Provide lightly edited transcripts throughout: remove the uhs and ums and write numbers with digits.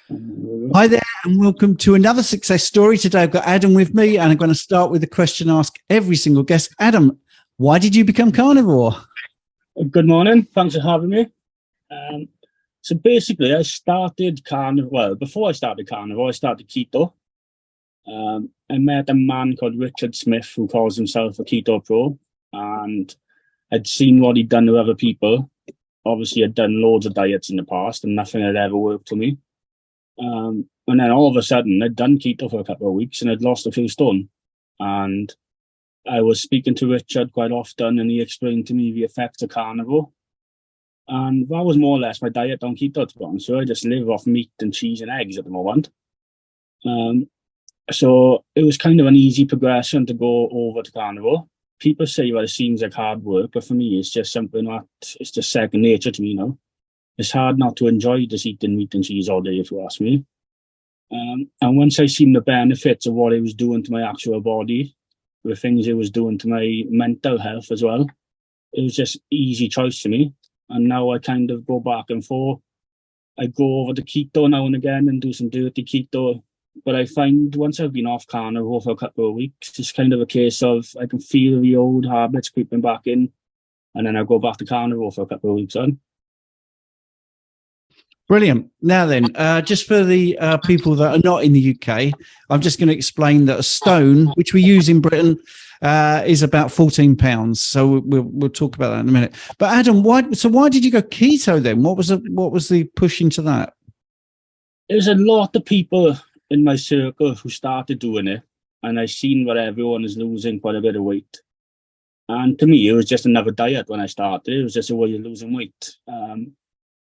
Hi there, and welcome to another success story. Today I've got Adam with me, and I'm going to start with the question I ask every single guest. Adam, why did you become carnivore? Good morning. Thanks for having me. So basically, I started carnivore. Well, before I started carnivore, I started keto. I met a man called Richard Smith who calls himself a keto pro, and I'd seen what he'd done to other people. Obviously, I'd done loads of diets in the past, and nothing had ever worked for me. And then all of a sudden, I'd done keto for a couple of weeks, and I'd lost a few stone. And I was speaking to Richard quite often, and he explained to me the effects of carnivore. And that was more or less my diet on keto, to be honest. So I just live off meat and cheese and eggs at the moment. So it was kind of an easy progression to go over to carnivore. People say that it seems like hard work, but for me, it's just something that it's just second nature to me now. It's hard not to enjoy just eating meat and cheese all day, if you ask me. And once I seen the benefits of what it was doing to my actual body, the things it was doing to my mental health as well, it was just easy choice to me. And now I kind of go back and forth. I go over to keto now and again and do some dirty keto. But I find once I've been off carnivore for a couple of weeks, it's kind of a case of I can feel the old habits creeping back in, and then I go back to carnivore for a couple of weeks on. Brilliant. Now then, just for the people that are not in the UK, I'm just going to explain that a stone, which we use in Britain, is about 14 pounds. So we'll talk about that in a minute. But Adam, why did you go keto then? What was the push into that? There's a lot of people in my circle who started doing it, and I've seen that everyone is losing quite a bit of weight. And to me, it was just another diet when I started. It was just a way of losing weight.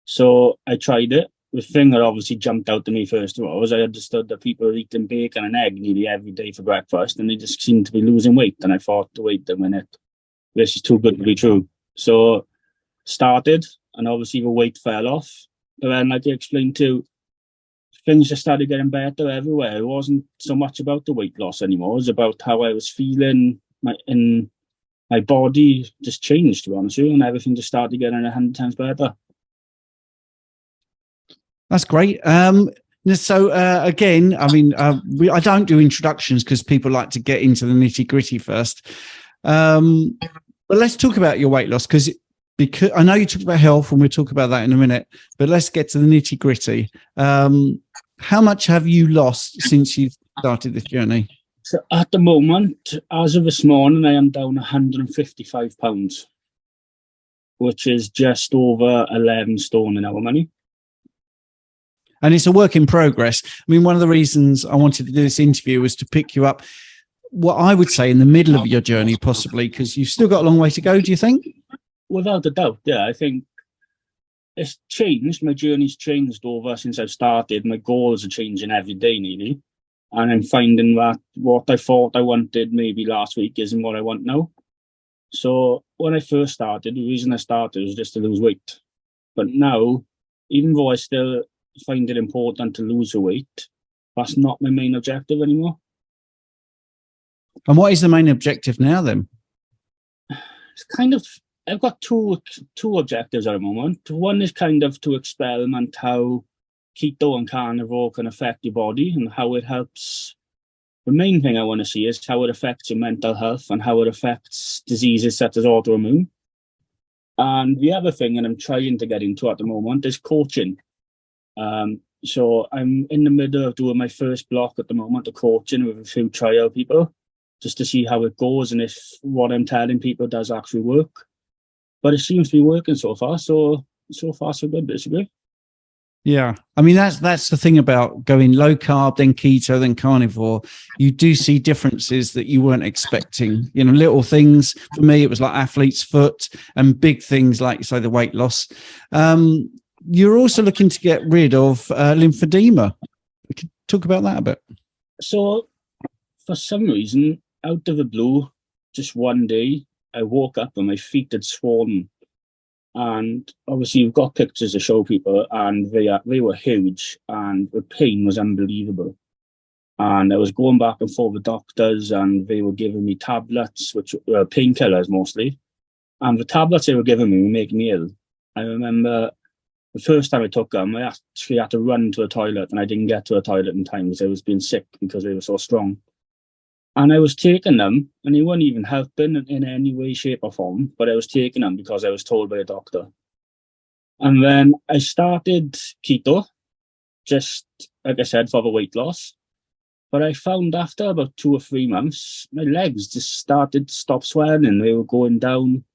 So I tried it. The thing that obviously jumped out to me first of all was I understood that people were eating bacon and egg nearly every day for breakfast, and they just seemed to be losing weight. And I thought, wait a minute, this is too good to be true. So started, and obviously the weight fell off. But then, like I explained too, things just started getting better everywhere. It wasn't so much about the weight loss anymore. It was about how I was feeling. My body just changed, to be honest with you, and everything just started getting 100 times better. That's great. So again, I mean, I don't do introductions because people like to get into the nitty gritty first. But let's talk about your weight loss because I know you talked about health, and we'll talk about that in a minute. But let's get to the nitty gritty. How much have you lost since you started this journey? So at the moment, as of this morning, I am down 155 pounds, which is just over 11 stone in our money. And it's a work in progress. I mean, one of the reasons I wanted to do this interview was to pick you up, what I would say, in the middle of your journey, possibly, because you've still got a long way to go, do you think? Without a doubt, yeah. I think it's changed. My journey's changed over since I've started. My goals are changing every day, nearly. And I'm finding that what I thought I wanted maybe last week isn't what I want now. So when I first started, the reason I started was just to lose weight. But now, even though I still find it important to lose the weight, that's not my main objective anymore. And what is the main objective now then? It's kind of, I've got two objectives at the moment. One is kind of to experiment how keto and carnivore can affect your body and how it helps. The main thing I want to see is how it affects your mental health and how it affects diseases such as autoimmune. And the other thing that I'm trying to get into at the moment is coaching. So I'm in the middle of doing my first block at the moment of coaching with a few trial people, just to see how it goes and if what I'm telling people does actually work. But it seems to be working so far. So far so good, basically. Yeah, I mean that's the thing about going low carb, then keto, then carnivore. You do see differences that you weren't expecting. You know, little things. For me, it was like athlete's foot, and big things like, say, the weight loss. You're also looking to get rid of lymphedema. We could talk about that a bit. So, for some reason, out of the blue, just one day, I woke up and my feet had swollen. And obviously, you've got pictures to show people, and they were huge, and the pain was unbelievable. And I was going back and forth with doctors, and they were giving me tablets, which were painkillers mostly. And the tablets they were giving me were making me ill. I remember The first time I took them, I actually had to run to a toilet, and I didn't get to a toilet in time because I was being sick because they were so strong. And I was taking them, and they weren't even helping in any way, shape, or form. But I was taking them because I was told by a doctor. And then I started keto, just like I said, for the weight loss. But I found after about 2 or 3 months, my legs just started to stop swelling. They were going down.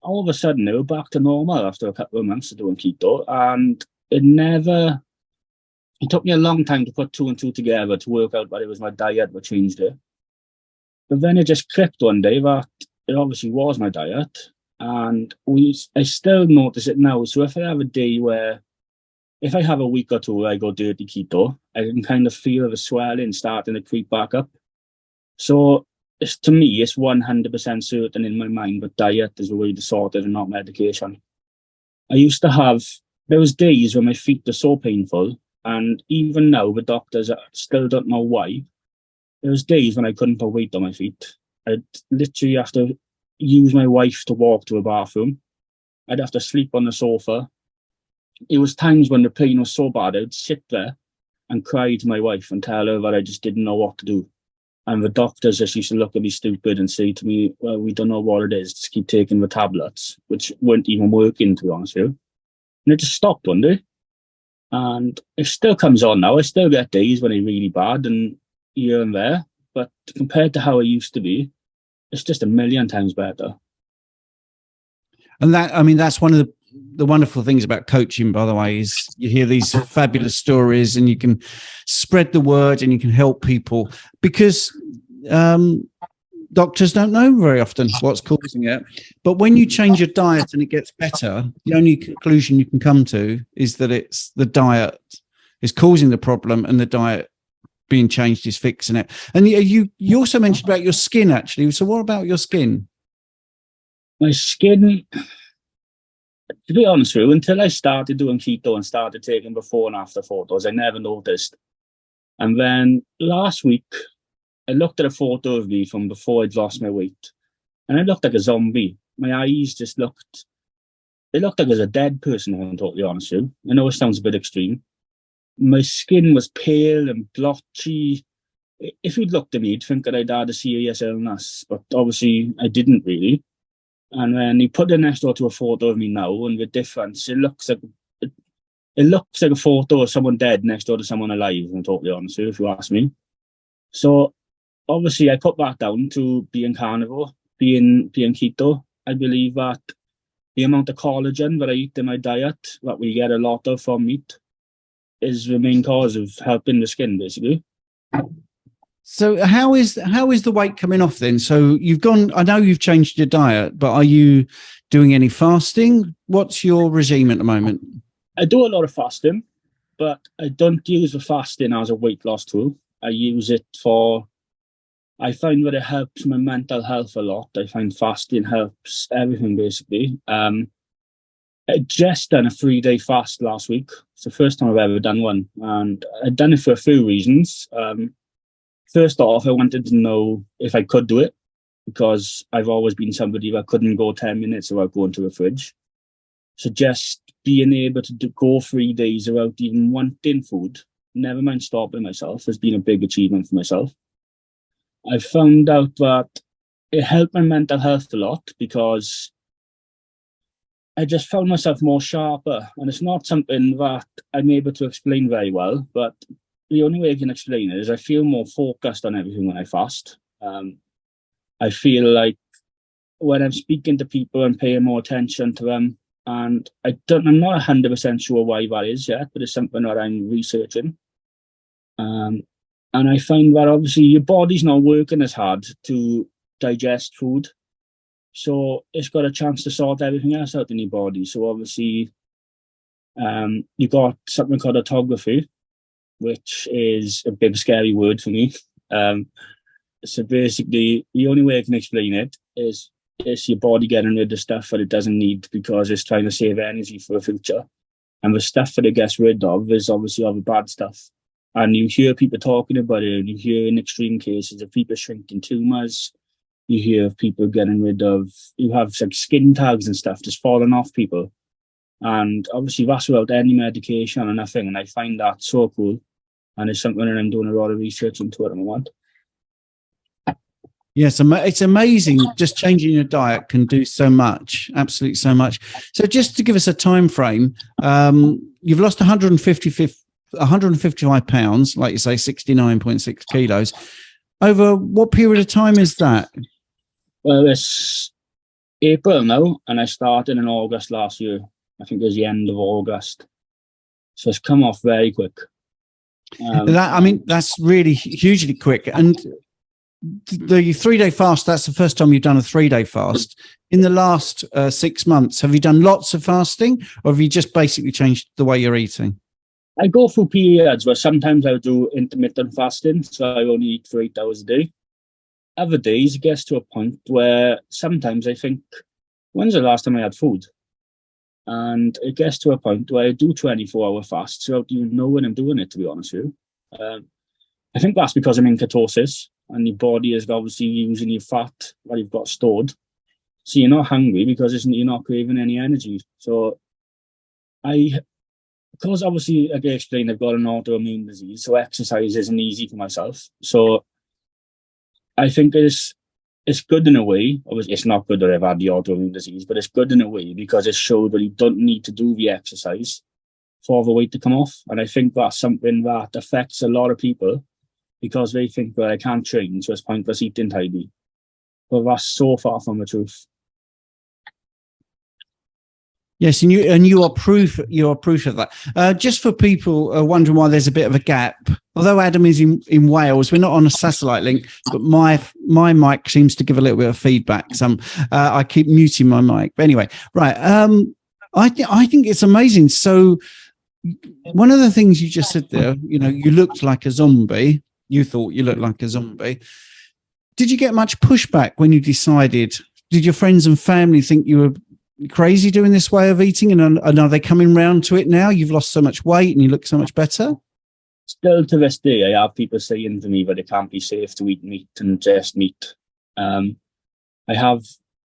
All of a sudden, they were back to normal after a couple of months of doing keto. And it took me a long time to put 2 and 2 together to work out that it was my diet that changed it. But then it just clicked one day that it obviously was my diet. And I still notice it now. So if I have a day where, if I have a week or two where I go dirty keto, I can kind of feel the swelling starting to creep back up. So to me, it's 100% certain in my mind that diet is the way to sort it and not medication. There was days when my feet are so painful, and even now the doctors still don't know why. There was days when I couldn't put weight on my feet. I'd literally have to use my wife to walk to a bathroom. I'd have to sleep on the sofa. It was times when the pain was so bad, I'd sit there and cry to my wife and tell her that I just didn't know what to do. And the doctors just used to look at me stupid and say to me, well, we don't know what it is, just keep taking the tablets, which weren't even working, to be honest with you. And it just stopped one day. And it still comes on now. I still get days when it's really bad and here and there. But compared to how it used to be, it's just a million times better. And that's one of the wonderful things about coaching, by the way, is you hear these fabulous stories and you can spread the word and you can help people, because doctors don't know very often what's causing it. But when you change your diet and it gets better, the only conclusion you can come to is that it's the diet is causing the problem and the diet being changed is fixing it. And you also mentioned about your skin, actually. So what about your skin? My skin, to be honest with you, until I started doing keto and started taking before and after photos, I never noticed. And then last week, I looked at a photo of me from before I'd lost my weight, and I looked like a zombie. My eyes just looked like I was a dead person, if I'm totally honest with you. I know it sounds a bit extreme. My skin was pale and blotchy. If you'd looked at me, you'd think that I'd had a serious illness, but obviously I didn't really. And then he put it next door to a photo of me now, and the difference, it looks like a photo of someone dead next door to someone alive, if I'm totally honest with you, if you ask me. So obviously I put that down to being carnivore, being keto. I believe that the amount of collagen that I eat in my diet, that we get a lot of from meat, is the main cause of helping the skin, basically. So how is the weight coming off then? So I know you've changed your diet, but are you doing any fasting? What's your regime at the moment? I do a lot of fasting, but I don't use the fasting as a weight loss tool. I use it I find that it helps my mental health a lot. I find fasting helps everything, basically. I just done a 3-day fast last week. It's the first time I've ever done one, and I'd done it for a few reasons. First off, I wanted to know if I could do it, because I've always been somebody that couldn't go 10 minutes without going to the fridge. So just being able to go 3 days without even wanting food, never mind stopping myself, has been a big achievement for myself. I found out that it helped my mental health a lot, because I just found myself more sharper. And it's not something that I'm able to explain very well, but the only way I can explain it is I feel more focused on everything when I fast. I feel like when I'm speaking to people, I'm paying more attention to them. And I'm not 100% sure why that is yet, but it's something that I'm researching. And I find that obviously your body's not working as hard to digest food. So it's got a chance to sort everything else out in your body. So obviously, you got something called autophagy, which is a big scary word for me. So basically, the only way I can explain it is your body getting rid of stuff that it doesn't need, because it's trying to save energy for the future. And the stuff that it gets rid of is obviously all the bad stuff. And you hear people talking about it, and you hear in extreme cases of people shrinking tumors. You hear of people getting rid of, you have like skin tags and stuff just falling off people. And obviously that's without any medication or nothing. And I find that so cool. And it's something that I'm doing a lot of research into at the moment. Yes, it's amazing. Just changing your diet can do so much, absolutely so much. So just to give us a time frame, you've lost 155 pounds, like you say, 69.6 kilos. Over what period of time is that? Well, it's April now, and I started in August last year. I think it was the end of August. So it's come off very quick. That's really hugely quick. And the 3-day fast, that's the first time you've done a 3-day fast. In the last 6 months, have you done lots of fasting, or have you just basically changed the way you're eating? I go through periods where sometimes I do intermittent fasting, so I only eat for 8 hours a day. Other days, it gets to a point where sometimes I think, when's the last time I had food? And it gets to a point where I do 24-hour fasts without even knowing I'm doing it, to be honest with you. I think that's because I'm in ketosis, and your body is obviously using your fat that you've got stored. So you're not hungry because you're not craving any energy. So because obviously, like I explained, I've got an autoimmune disease, so exercise isn't easy for myself. So I think it's good in a way. Obviously, it's not good that I've had the autoimmune disease, but it's good in a way because it showed that you don't need to do the exercise for the weight to come off. And I think that's something that affects a lot of people, because they think, well, I can't train, so it's pointless eating tidy. But that's so far from the truth. Yes, and you are proof of that. Just for people wondering why there's a bit of a gap, although Adam is in Wales, we're not on a satellite link, but my mic seems to give a little bit of feedback. I keep muting my mic. But anyway, right. I think it's amazing. So one of the things you just said there, you looked like a zombie. You thought you looked like a zombie. Did you get much pushback when you decided? Did your friends and family think you were crazy doing this way of eating, and are they coming round to it now? You've lost so much weight and you look so much better. Still to this day, I have people saying to me that it can't be safe to eat meat and just meat. I have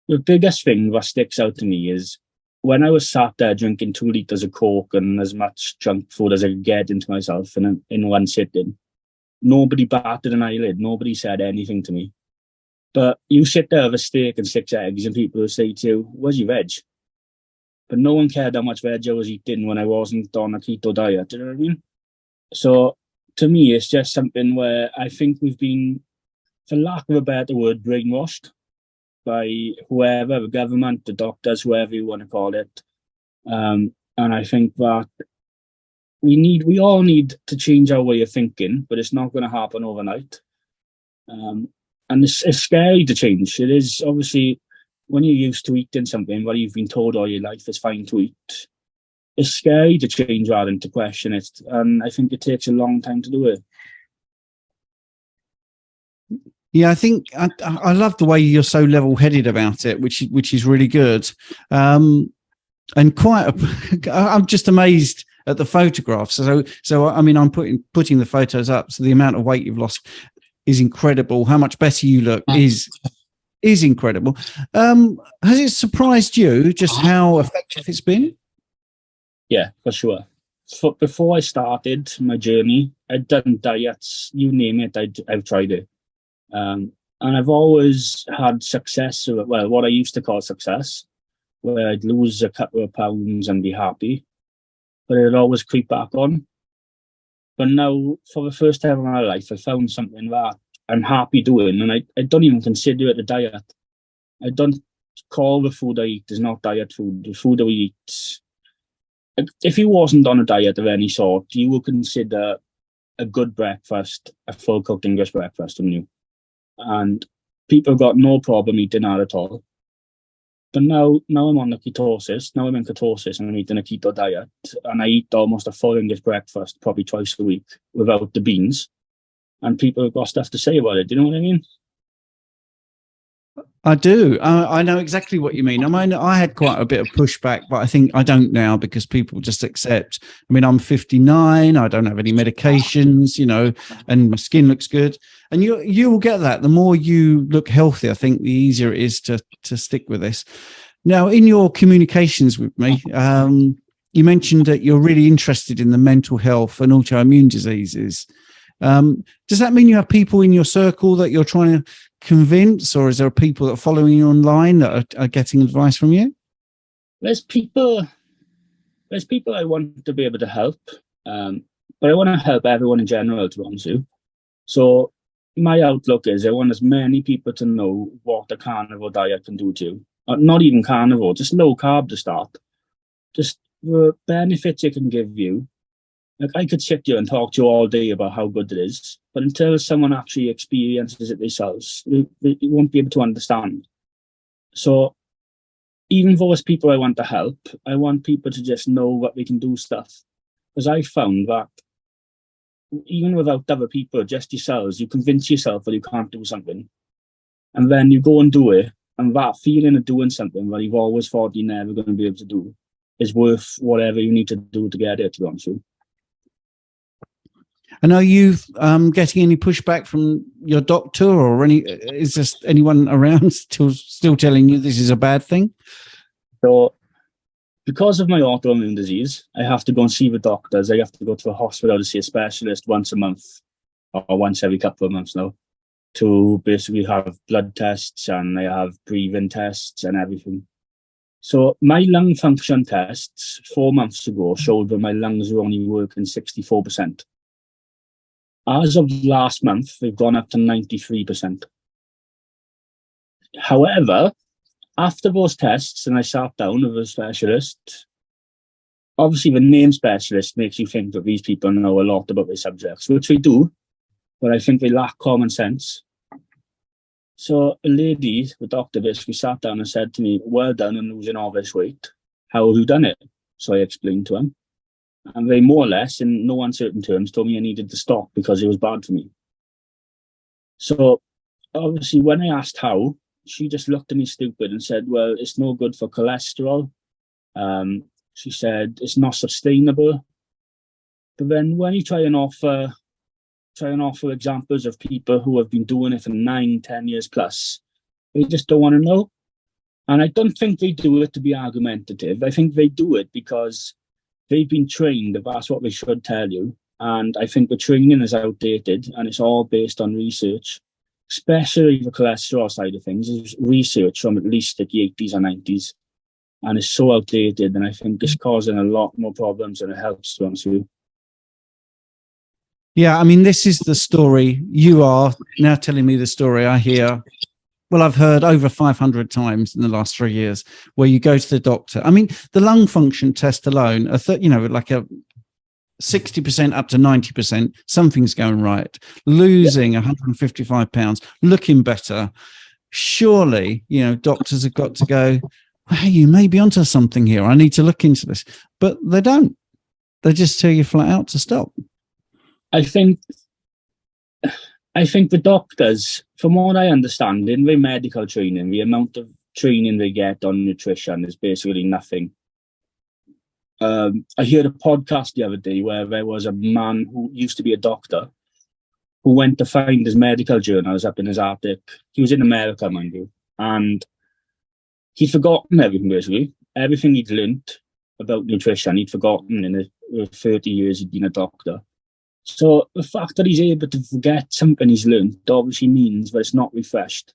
the biggest thing that sticks out to me is when I was sat there drinking 2 liters of Coke and as much junk food as I could get into myself in one sitting. Nobody batted an eyelid. Nobody said anything to me. But you sit there with a steak and 6 eggs and people will say to you, where's your veg? But no one cared how much veg I was eating when I wasn't on a keto diet. Do you know what I mean? So to me, it's just something where I think we've been, for lack of a better word, brainwashed by whoever, the government, the doctors, whoever you want to call it. And I think that we all need to change our way of thinking, but it's not going to happen overnight. And it's scary to change. It is obviously when you're used to eating something what you've been told all your life is fine to eat. It's scary to change rather than to question it, and I think it takes a long time to do it. Yeah, I think I love the way you're so level-headed about it, which is really good, and I'm just amazed at the photographs. So I mean, I'm putting the photos up. So the amount of weight you've lost is incredible. How much better you look is incredible. Has it surprised you just how effective it's been? Yeah, for sure. Before I started my journey, I'd done diets, you name it, I've tried it. And I've always had success, well, what I used to call success, where I'd lose a couple of pounds and be happy, but it'd always creep back on. But now, for the first time in my life, I found something that I'm happy doing, and I don't even consider it a diet. I don't call the food I eat is not diet food. The food that we eat, if you wasn't on a diet of any sort, you would consider a good breakfast a full cooked English breakfast, wouldn't you? And people got no problem eating that at all. But now I'm on the ketosis. Now I'm in ketosis and I'm eating a keto diet, and I eat almost a full English breakfast probably twice a week without the beans. And people have got stuff to say about it. Do you know what I mean? I do. I know exactly what you mean. I mean, I had quite a bit of pushback, but I think I don't now because people just accept. I mean, I'm 59. I don't have any medications, and my skin looks good. And you will get that. The more you look healthy, I think the easier it is to stick with this. Now, in your communications with me, you mentioned that you're really interested in the mental health and autoimmune diseases. Does that mean you have people in your circle that you're trying to convince, or is there people that are following you online that are getting advice from you? There's people I want to be able to help, but I want to help everyone in general, to be honest with you. So my outlook is I want as many people to know what a carnivore diet can do to you. Not even carnivore, just low carb to start. Just the benefits it can give you. Like, I could sit here and talk to you all day about how good it is, but until someone actually experiences it themselves, they won't be able to understand. So even though it's people I want to help, I want people to just know that they can do stuff. Because I found that even without other people, just yourselves, you convince yourself that you can't do something. And then you go and do it, and that feeling of doing something that you've always thought you're never going to be able to do is worth whatever you need to do to get it, to be honest with you. And are you getting any pushback from your doctor, or is there anyone around still telling you this is a bad thing? So, because of my autoimmune disease, I have to go and see the doctors. I have to go to a hospital to see a specialist once a month, or once every couple of months now, to basically have blood tests, and I have breathing tests and everything. So my lung function tests 4 months ago showed that my lungs were only working 64%. As of last month, they've gone up to 93%. However, after those tests, and I sat down with a specialist, obviously the name specialist makes you think that these people know a lot about their subjects, which they do, but I think they lack common sense. So a lady, the doctor, basically sat down and said to me, "Well done on losing all this weight. How have you done it?" So I explained to him. And they more or less, in no uncertain terms, told me I needed to stop because it was bad for me. So obviously when I asked how, she just looked at me stupid and said, "Well, it's no good for cholesterol." She said, "It's not sustainable." But then when you try and offer examples of people who have been doing it for 9-10 years plus, they just don't want to know. And I don't think they do it to be argumentative. I think they do it because they've been trained that that's what they should tell you. And I think the training is outdated, and it's all based on research, especially the cholesterol side of things. Is research from at least the 80s or 90s. And it's so outdated, and I think it's causing a lot more problems than it helps, to be honest with you. Yeah, I mean, this is the story. You are now telling me the story I hear. Well, I've heard over 500 times in the last 3 years, where you go to the doctor. I mean, the lung function test alone, like a 60% up to 90%, something's going right. Losing 155 pounds, looking better. Surely, doctors have got to go, "Hey, you may be onto something here. I need to look into this." But they don't. They just tell you flat out to stop. I think the doctors, from what I understand, in their medical training, the amount of training they get on nutrition is basically nothing. I heard a podcast the other day where there was a man who used to be a doctor who went to find his medical journals up in his attic. He was in America, mind you, and he'd forgotten everything, basically. Everything he'd learnt about nutrition, he'd forgotten in the 30 years he'd been a doctor. So the fact that he's able to forget something he's learned obviously means that it's not refreshed.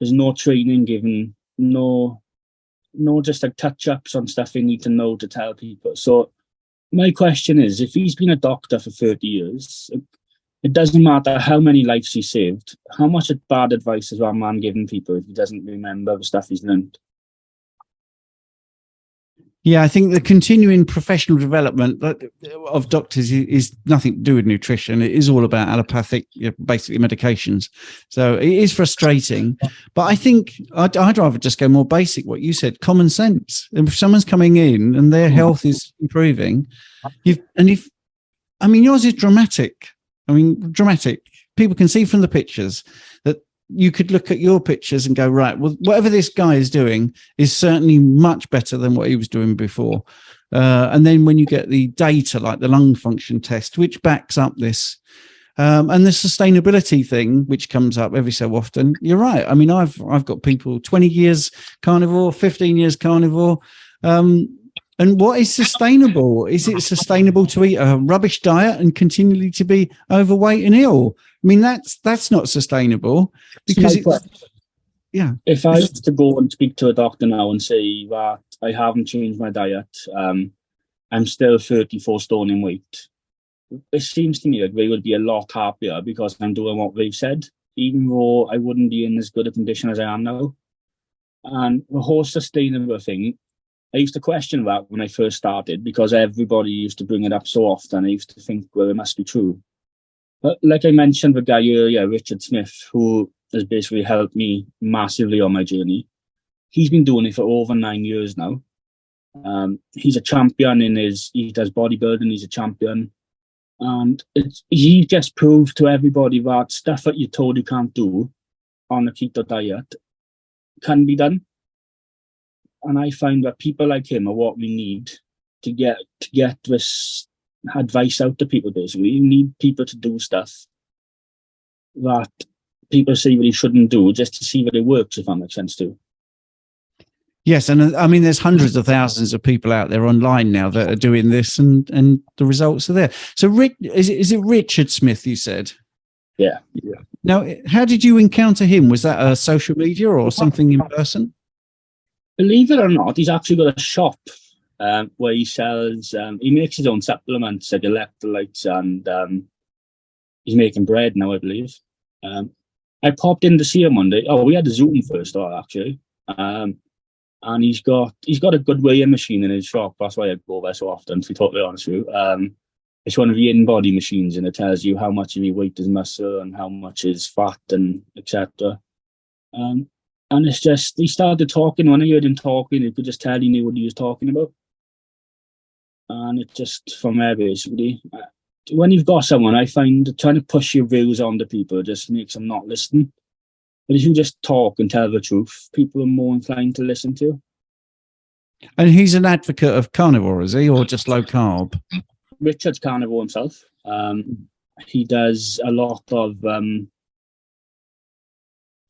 There's no training given, no just like touch-ups on stuff they need to know to tell people. So my question is, if he's been a doctor for 30 years, it doesn't matter how many lives he saved, how much bad advice is that man giving people if he doesn't remember the stuff he's learned? Yeah, I think the continuing professional development of doctors is nothing to do with nutrition. It is all about allopathic, basically medications. So it is frustrating. But I think I'd rather just go more basic, what you said, common sense. And if someone's coming in and their health is improving, yours is dramatic. Dramatic. People can see from the pictures that you could look at your pictures and go, right, well, whatever this guy is doing is certainly much better than what he was doing before. And then when you get the data, like the lung function test, which backs up this, And the sustainability thing, which comes up every so often, you're right. I mean, I've got people 20 years carnivore, 15 years carnivore. And what is sustainable? Is it sustainable to eat a rubbish diet and continually to be overweight and ill? I mean, that's not sustainable, because yeah. If I was to go and speak to a doctor now and say that I haven't changed my diet, I'm still 34 stone in weight, it seems to me like they would be a lot happier because I'm doing what they've said, even though I wouldn't be in as good a condition as I am now. And the whole sustainable thing, I used to question that when I first started because everybody used to bring it up so often. I used to think, well, it must be true. But like I mentioned, the guy earlier, Richard Smith, who has basically helped me massively on my journey, he's been doing it for over 9 years now. He's a champion he does bodybuilding, he's a champion. And he just proved to everybody that stuff that you're told you can't do on a keto diet can be done. And I find that people like him are what we need to get this advice out to people, basically. You need people to do stuff that people say that he shouldn't do just to see that it works, if that makes sense too. Yes, and I mean, there's hundreds of thousands of people out there online now that are doing this, and the results are there. So, Rick, is it Richard Smith? You said, yeah. Now, how did you encounter him? Was that a social media or something in person? Believe it or not, he's actually got a shop where he sells. He makes his own supplements like electrolytes, and he's making bread now, I believe. I popped in to see him one day. Oh, we had a Zoom first, actually. And he's got a good weighing machine in his shop. That's why I go there so often, to be totally honest with you. It's one of the in-body machines, and it tells you how much of your weight is muscle and how much is fat, and etc. And it's just, he started talking. When I heard him talking, you could just tell he knew what he was talking about. And it just, from there, basically, when you've got someone, I find trying to push your views on to people just makes them not listen. But if you just talk and tell the truth, people are more inclined to listen to you. And he's an advocate of carnivore, is he, or just low carb? Richard's carnivore himself. He does a lot of...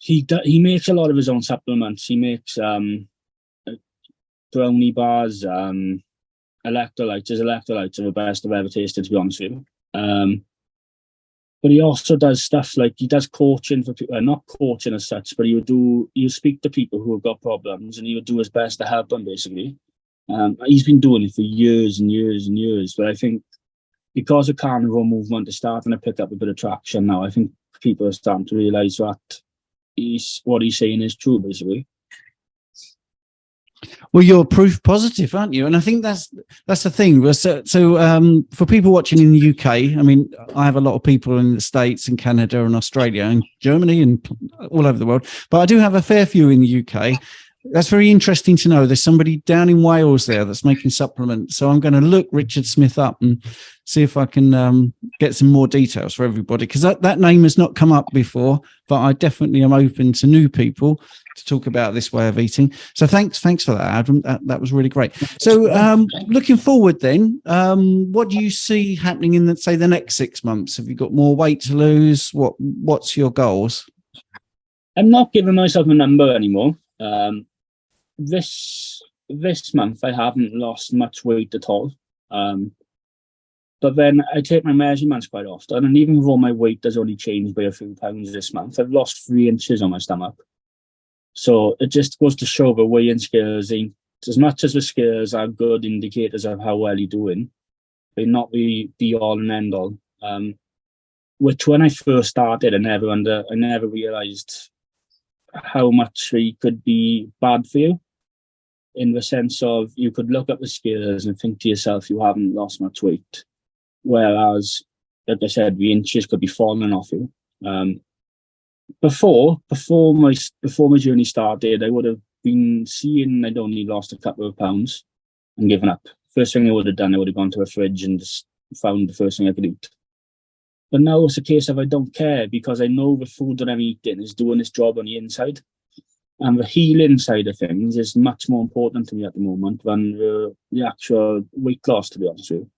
He makes a lot of his own supplements. He makes brownie bars, electrolytes. His electrolytes are the best I've ever tasted, to be honest with you. But he also does stuff like, he does coaching for people, not coaching as such, but he'll speak to people who have got problems, and he would do his best to help them, basically. He's been doing it for years and years and years. But I think because the carnivore movement is starting to pick up a bit of traction now, I think people are starting to realise that what he's saying is true, basically. Well, you're proof positive, aren't you? And I think that's the thing. So for people watching in the UK, I mean, I have a lot of people in the States and Canada and Australia and Germany and all over the world, but I do have a fair few in the UK. That's very interesting to know. There's somebody down in Wales there that's making supplements. So I'm going to look Richard Smith up and see if I can get some more details for everybody, because that name has not come up before, but I definitely am open to new people to talk about this way of eating. So thanks for that, Adam. That was really great. So looking forward then, what do you see happening in, say, the next 6 months? Have you got more weight to lose? What's your goals? I'm not giving myself a number anymore. This month I haven't lost much weight at all. But then I take my measurements quite often, and even though my weight has only changed by a few pounds this month, I've lost 3 inches on my stomach. So it just goes to show the weighing scales ain't, as much as the scales are good indicators of how well you're doing, they're not the be all and end all. Which when I first started, I never realised how much they could be bad for you, in the sense of you could look at the scales and think to yourself you haven't lost much weight, whereas, like I said, the inches could be falling off you. Before my journey started, I would have been seeing I'd only lost a couple of pounds and given up. First thing I would have done, I would have gone to a fridge and just found the first thing I could eat. But now it's a case of I don't care, because I know the food that I'm eating is doing its job on the inside. And the healing side of things is much more important to me at the moment than the actual weight loss, to be honest with you.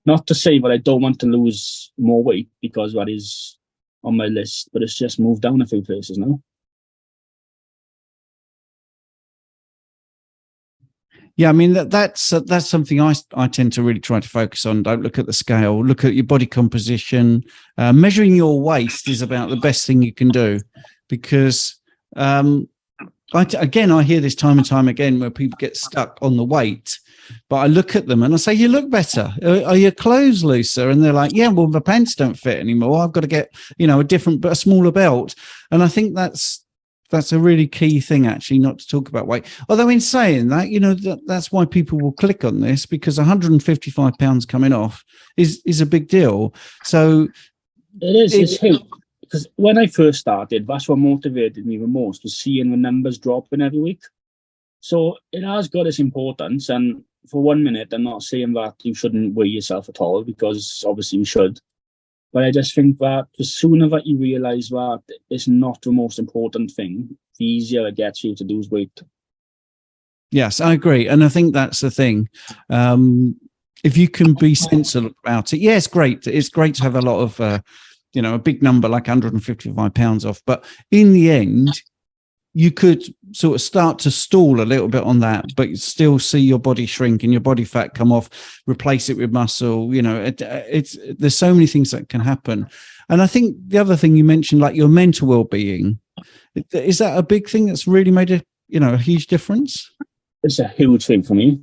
Not to say that I don't want to lose more weight, because that is on my list, but it's just moved down a few places now. Yeah, I mean that's something I tend to really try to focus on. Don't look at the scale. Look at your body composition. Measuring your waist is about the best thing you can do, because I hear this time and time again where people get stuck on the weight. But I look at them and I say, "You look better. Are your clothes looser?" And they're like, "Yeah, well, my pants don't fit anymore. I've got to get a smaller belt." And I think that's a really key thing, actually, not to talk about weight. Although in saying that, that's why people will click on this, because 155 pounds coming off is a big deal. So it is. It's huge. Because when I first started, that's what motivated me the most, was seeing the numbers dropping every week. So it has got its importance. And for 1 minute, I'm not saying that you shouldn't weigh yourself at all, because obviously you should. But I just think that the sooner that you realise that it's not the most important thing, the easier it gets for you to lose weight. Yes, I agree. And I think that's the thing. If you can be sensible about it, yeah, it's great. It's great to have a lot of, a big number like 155 pounds off. But in the end, you could sort of start to stall a little bit on that, but you still see your body shrink and your body fat come off, replace it with muscle. There's so many things that can happen. And I think the other thing you mentioned, like your mental well-being, is that a big thing that's really made a huge difference? It's a huge thing for me.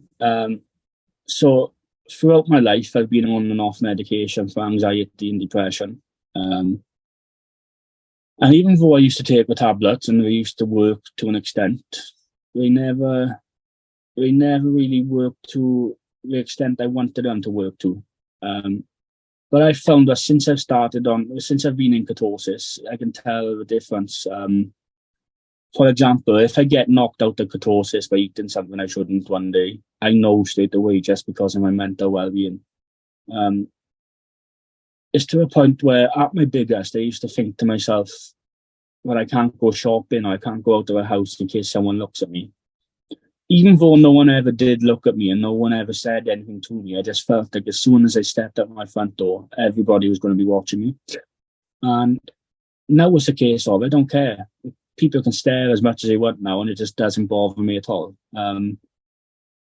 So throughout my life, I've been on and off medication for anxiety and depression. And even though I used to take the tablets and they used to work to an extent, they never really worked to the extent I wanted them to work to. But I found that since I've been in ketosis, I can tell the difference. For example, if I get knocked out of ketosis by eating something I shouldn't one day, I know straight away, just because of my mental well-being. It's to a point where at my biggest, I used to think to myself, well, I can't go shopping, or I can't go out of the house in case someone looks at me. Even though no one ever did look at me and no one ever said anything to me, I just felt like as soon as I stepped out my front door, everybody was going to be watching me. And now it's a case of I don't care. People can stare as much as they want now, and it just doesn't bother me at all.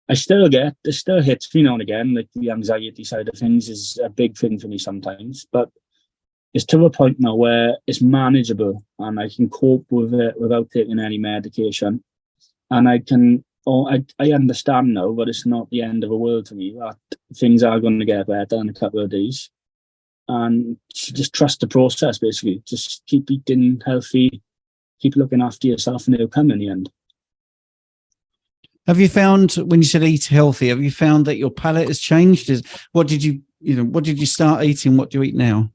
It still hits me now and again. Like the anxiety side of things is a big thing for me sometimes, but it's to a point now where it's manageable and I can cope with it without taking any medication. And I understand now, but it's not the end of the world for me, that things are going to get better in a couple of days. And just trust the process, basically. Just keep eating healthy, keep looking after yourself, and it'll come in the end. Have you found, when you said eat healthy, have you found that your palate has changed? What did you start eating? What do you eat now?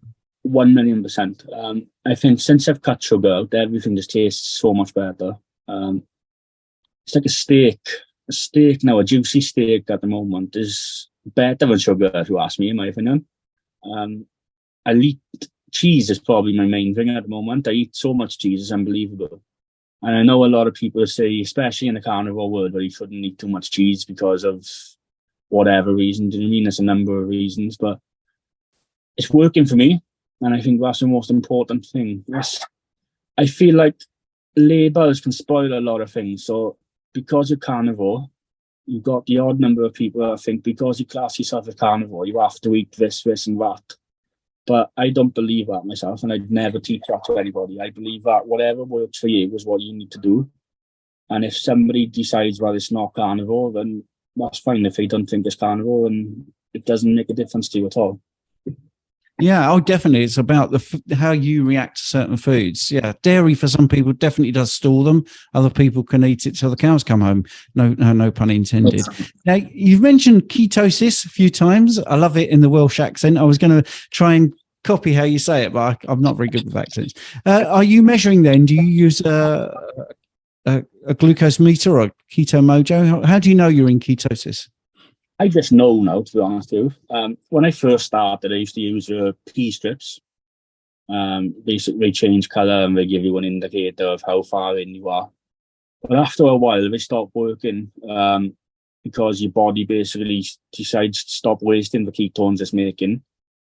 1,000,000%. I think since I've cut sugar out, everything just tastes so much better. It's like a steak. A steak now, a juicy steak at the moment is better than sugar, if you ask me, in my opinion. I eat cheese is probably my main thing at the moment. I eat so much cheese, it's unbelievable. And I know a lot of people say, especially in the carnivore world, where you shouldn't eat too much cheese because of whatever reason. Do you know what I mean? There's a number of reasons, but it's working for me. And I think that's the most important thing. I feel like labels can spoil a lot of things. So because you're carnivore, you've got the odd number of people that think because you class yourself as carnivore, you have to eat this, and that. But I don't believe that myself, and I'd never teach that to anybody. I believe that whatever works for you is what you need to do. And if somebody decides, well, it's not carnivore, then that's fine. If they don't think it's carnivore, and it doesn't make a difference to you at all. Yeah, definitely. It's about how you react to certain foods. Yeah, dairy for some people definitely does stall them. Other people can eat it till the cows come home. No pun intended. Now, you've mentioned ketosis a few times. I love it in the Welsh accent. I was going to try and copy how you say it, but I'm not very good with accents. Are you measuring then? Do you use a glucose meter or a keto mojo? How do you know you're in ketosis? I just know now, to be honest with you. When I first started, I used to use pea strips. Basically change colour and they give you an indicator of how far in you are. But after a while, they stopped working. because your body basically decides to stop wasting the ketones it's making,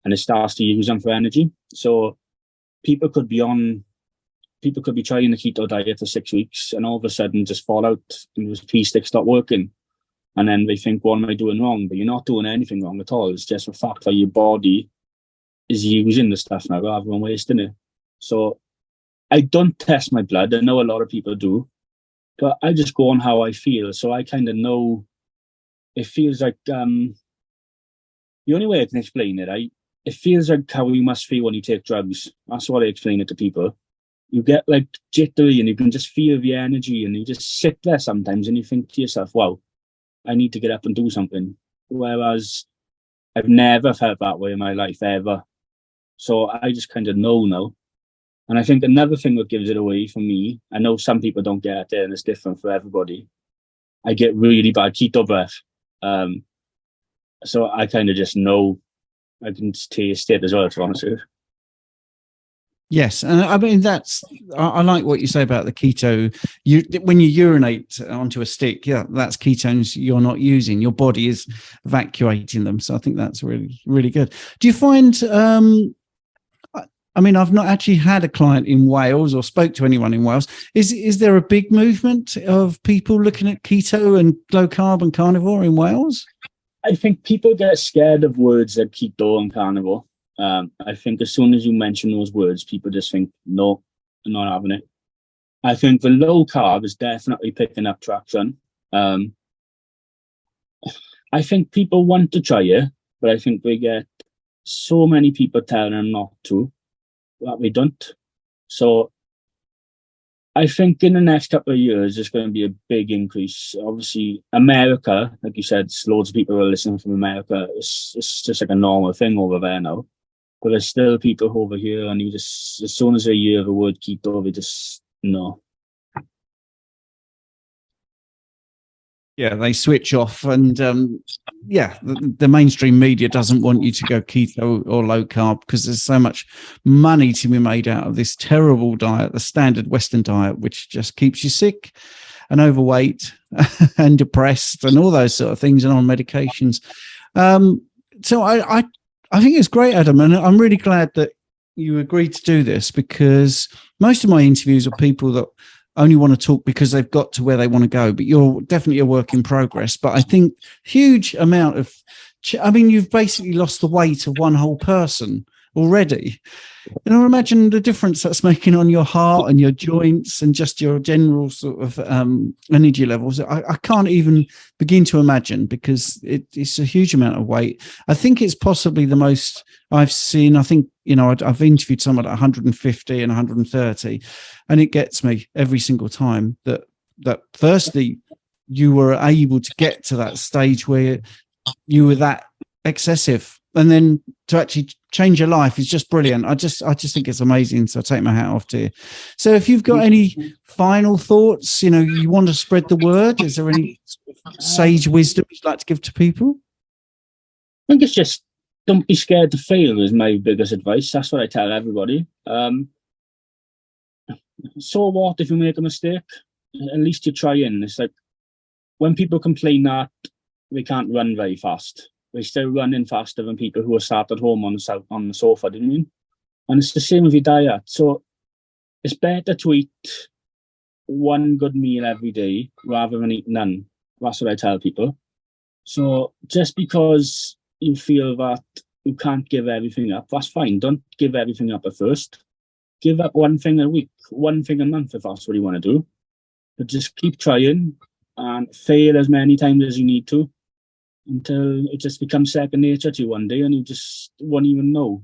and it starts to use them for energy. So people could be trying the keto diet for 6 weeks and all of a sudden just fall out and the pea stick stop working. And then they think, what am I doing wrong? But you're not doing anything wrong at all. It's just the fact that your body is using the stuff now rather than wasting it. So I don't test my blood. I know a lot of people do, but I just go on how I feel. So I kind of know it feels like, the only way I can explain it, it feels like how you must feel when you take drugs. That's what I explain it to people. You get like jittery and you can just feel the energy and you just sit there sometimes and you think to yourself, wow, I need to get up and do something. Whereas I've never felt that way in my life ever. So I just kind of know now. And I think another thing that gives it away for me, I know some people don't get it and it's different for everybody. I get really bad keto breath. So I kind of just know, I can taste it as well, to be honest with you. Yes, and I mean I like what you say about the keto. When you urinate onto a stick, yeah, that's ketones you're not using. Your body is evacuating them. So I think that's really, really good. Do you find? I mean, I've not actually had a client in Wales or spoke to anyone in Wales. Is there a big movement of people looking at keto and low carb and carnivore in Wales? I think people get scared of words like keto and carnivore. I think as soon as you mention those words, people just think, no, I'm not having it. I think the low carb is definitely picking up traction. I think people want to try it, but I think they get so many people telling them not to that we don't. So I think in the next couple of years, there's going to be a big increase. Obviously, America, like you said, loads of people are listening from America. It's just like a normal thing over there now. But there's still people over here, and you just, as soon as they hear the word keto, they just, no. Yeah, they switch off. And the mainstream media doesn't want you to go keto or low carb because there's so much money to be made out of this terrible diet, the standard Western diet, which just keeps you sick and overweight and depressed and all those sort of things and on medications. So I think it's great, Adam, and I'm really glad that you agreed to do this because most of my interviews are people that only want to talk because they've got to where they want to go, but you're definitely a work in progress. But I think huge amount of, you've basically lost the weight of one whole person already. And I imagine the difference that's making on your heart and your joints and just your general sort of energy levels. I can't even begin to imagine because it's a huge amount of weight. I think it's possibly the most I've seen. I think, I've interviewed someone at 150 and 130, and it gets me every single time that firstly, you were able to get to that stage where you were that excessive. And then to actually change your life is just brilliant. I just think it's amazing. So I take my hat off to you. So if you've got any final thoughts, you want to spread the word, is there any sage wisdom you'd like to give to people? I think it's just don't be scared to fail is my biggest advice. That's what I tell everybody. So what if you make a mistake? At least you're trying. It's like when people complain that they can't run very fast, they're still running faster than people who are sat at home on the sofa, didn't you? And it's the same with your diet. So it's better to eat one good meal every day rather than eat none. That's what I tell people. So just because you feel that you can't give everything up, that's fine. Don't give everything up at first. Give up one thing a week, one thing a month if that's what you want to do. But just keep trying and fail as many times as you need to until it just becomes second nature to you one day and you just won't even know.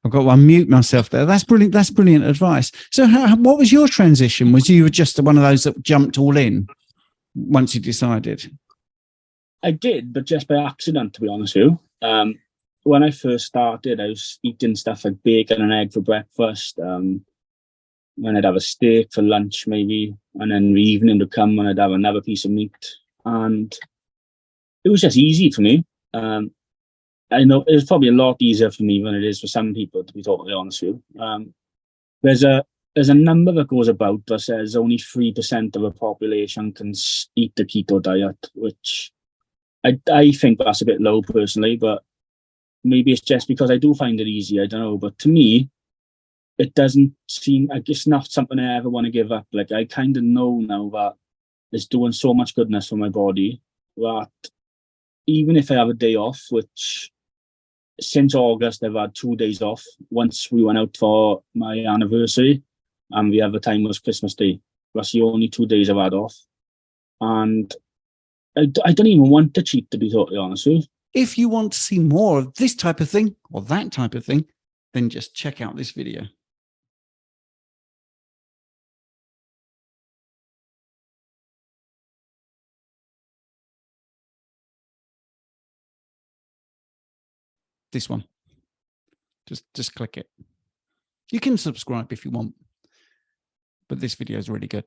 I've got to unmute myself there. That's brilliant. That's brilliant advice. So what was your transition? Was you just one of those that jumped all in once you decided? I did, but just by accident, to be honest with you. When I first started, I was eating stuff like bacon and egg for breakfast. When I'd have a steak for lunch, maybe, and then the evening would come and I'd have another piece of meat. And it was just easy for me. I know it was probably a lot easier for me than it is for some people, to be totally honest with you. There's a there's a number that goes about that says only 3% of the population can eat the keto diet, which I think that's a bit low personally, but maybe it's just because I do find it easy. I don't know. But to me, it doesn't seem like it's not something I ever want to give up. Like, I kind of know now that it's doing so much goodness for my body that even if I have a day off, which since August I've had 2 days off. Once we went out for my anniversary, and the other time was Christmas Day. That's the only 2 days I've had off. And I don't even want to cheat, to be totally honest with you. If you want to see more of this type of thing or that type of thing, then just check out this video. This one. Just click it. You can subscribe if you want, but this video is really good.